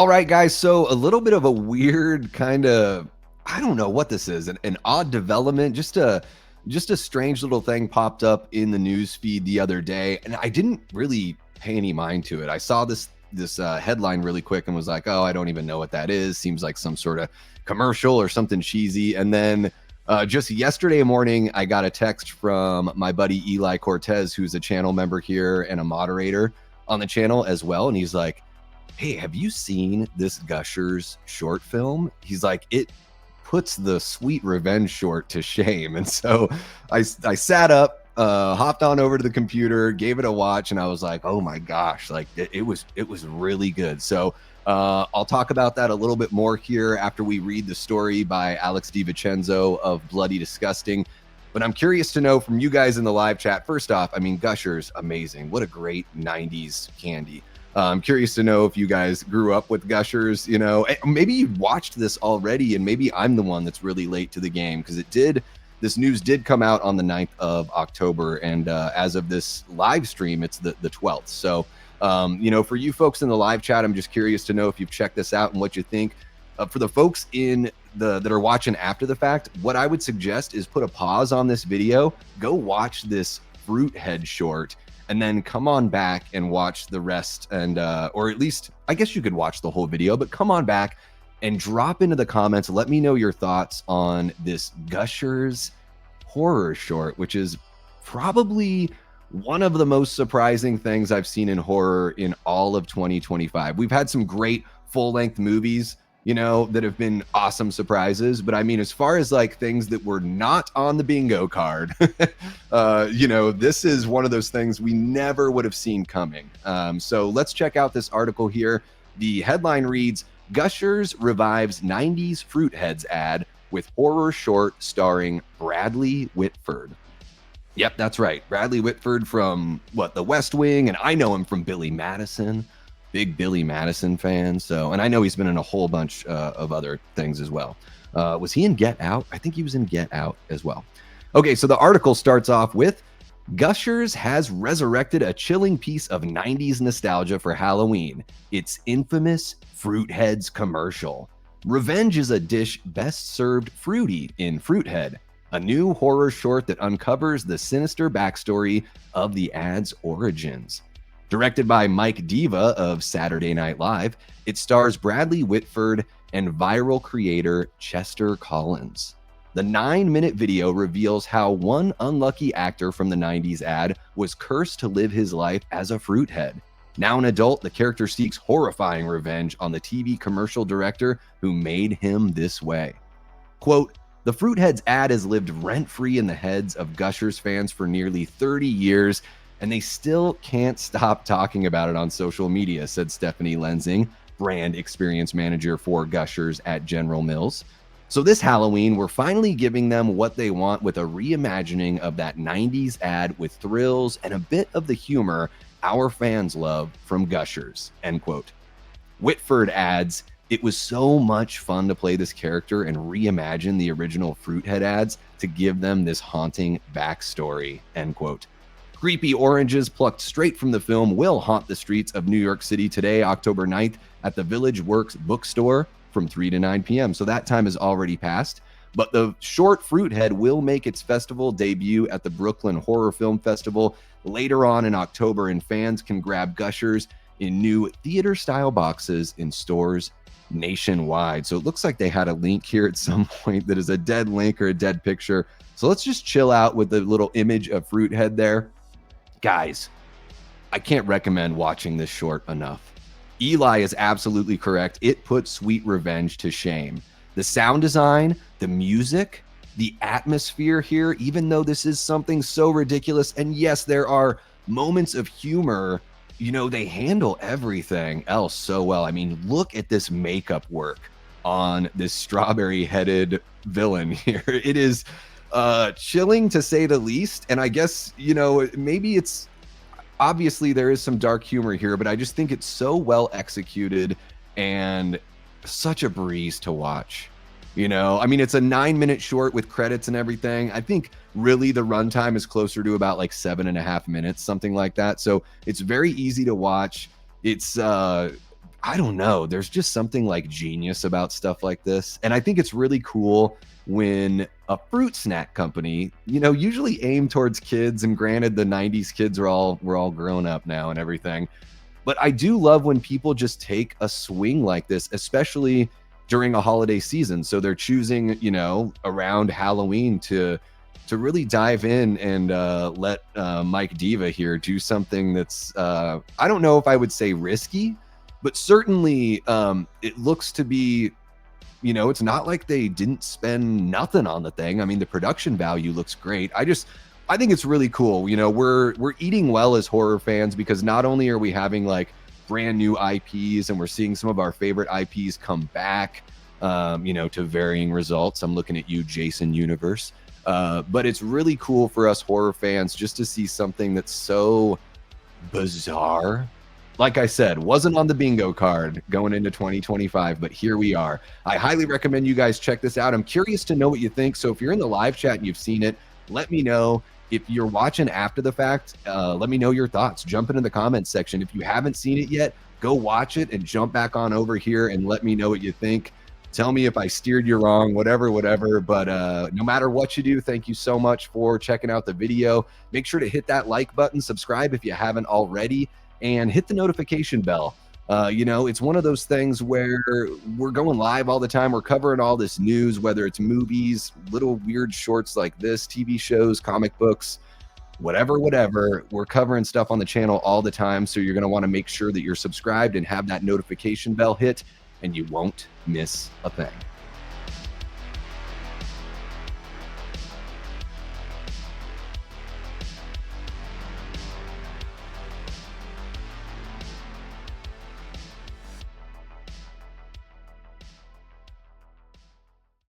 All right, guys. So a little bit of a weird kind of, I don't know what this is, an odd development, just a strange little thing popped up in the news feed the other day, and I didn't really pay any mind to it. I saw this headline really quick and was like, oh, I don't even know what that is. Seems like some sort of commercial or something cheesy. And then just yesterday morning, I got a text from my buddy Eli Cortez, who's a channel member here and a moderator on the channel as well, and he's like, hey, have you seen this Gushers short film? He's like, it puts the Sweet Revenge short to shame. And so I sat up, hopped on over to the computer, gave it a watch, and I was like, oh my gosh, like it was really good. So I'll talk about that a little bit more here after we read the story by Alex DiVincenzo of Bloody Disgusting. But I'm curious to know from you guys in the live chat, first off, I mean, Gushers, amazing. What a great 90s candy. I'm curious to know if you guys grew up with Gushers, you know, maybe you watched this already and maybe I'm the one that's really late to the game because this news did come out on the 9th of October. And as of this live stream, it's the 12th. So, you know, for you folks in the live chat, I'm just curious to know if you've checked this out and what you think. For the folks that are watching after the fact, what I would suggest is put a pause on this video, go watch this FruitHead short, and then come on back and watch the rest, and or at least I guess you could watch the whole video, but come on back and drop into the comments. Let me know your thoughts on this Gushers horror short, which is probably one of the most surprising things I've seen in horror in all of 2025. We've had some great full-length movies, you know, that have been awesome surprises. But I mean, as far as like things that were not on the bingo card, you know, this is one of those things we never would have seen coming. So let's check out this article here. The headline reads, Gushers revives 90s FruitHeads ad with horror short starring Bradley Whitford. Yep, that's right. Bradley Whitford from The West Wing. And I know him from Billy Madison. Big Billy Madison fan. So, and I know he's been in a whole bunch of other things as well. Was he in Get Out? I think he was in Get Out as well. Okay, so the article starts off with, Gushers has resurrected a chilling piece of 90s nostalgia for Halloween. Its infamous FruitHeads commercial. Revenge is a dish best served fruity in FruitHead, a new horror short that uncovers the sinister backstory of the ad's origins. Directed by Mike Diva of Saturday Night Live, it stars Bradley Whitford and viral creator Chester Collins. The 9-minute video reveals how one unlucky actor from the 90s ad was cursed to live his life as a FruitHead. Now an adult, the character seeks horrifying revenge on the TV commercial director who made him this way. Quote, the FruitHeads ad has lived rent-free in the heads of Gushers fans for nearly 30 years, and they still can't stop talking about it on social media, said Stephanie Lensing, brand experience manager for Gushers at General Mills. So this Halloween, we're finally giving them what they want with a reimagining of that 90s ad with thrills and a bit of the humor our fans love from Gushers, end quote. Whitford adds, it was so much fun to play this character and reimagine the original FruitHead ads to give them this haunting backstory, end quote. Creepy oranges plucked straight from the film will haunt the streets of New York City today, October 9th, at the Village Works bookstore from 3 to 9 p.m. So that time has already passed. But the short FruitHead will make its festival debut at the Brooklyn Horror Film Festival later on in October, and fans can grab Gushers in new theater-style boxes in stores nationwide. So it looks like they had a link here at some point that is a dead link or a dead picture. So let's just chill out with the little image of FruitHead there. Guys, I can't recommend watching this short enough. Eli is absolutely correct. It puts Sweet Revenge to shame. The sound design, the music, the atmosphere here, even though this is something so ridiculous, and yes, there are moments of humor, you know, they handle everything else so well. I mean, look at this makeup work on this strawberry-headed villain here. It is chilling to say the least. And I guess, you know, maybe it's obviously there is some dark humor here, but I just think it's so well executed and such a breeze to watch. You know, I mean, it's a 9-minute short with credits and everything. I think really the runtime is closer to about like 7.5 minutes, something like that. So it's very easy to watch. It's I don't know. There's just something like genius about stuff like this. And I think it's really cool when a fruit snack company, usually aim towards kids. And granted, the 90s kids we're all grown up now and everything. But I do love when people just take a swing like this, especially during a holiday season. So they're choosing, around Halloween to really dive in and let Mike Diva here do something that's I don't know if I would say risky, but certainly it looks to be, it's not like they didn't spend nothing on the thing. I mean, the production value looks great. I think it's really cool. We're eating well as horror fans because not only are we having like brand new IPs and we're seeing some of our favorite IPs come back, to varying results. I'm looking at you, Jason Universe. But it's really cool for us horror fans just to see something that's so bizarre. Like I said, wasn't on the bingo card going into 2025, but here we are. I highly recommend you guys check this out. I'm curious to know what you think. So if you're in the live chat and you've seen it, let me know. If you're watching after the fact, let me know your thoughts. Jump into the comments section. If you haven't seen it yet, go watch it and jump back on over here and let me know what you think. Tell me if I steered you wrong, whatever. But no matter what you do, thank you so much for checking out the video. Make sure to hit that like button, subscribe if you haven't already, and hit the notification bell. It's one of those things where we're going live all the time. We're covering all this news, whether it's movies, little weird shorts like this, TV shows, comic books, whatever. We're covering stuff on the channel all the time. So you're going to want to make sure that you're subscribed and have that notification bell hit, and you won't miss a thing.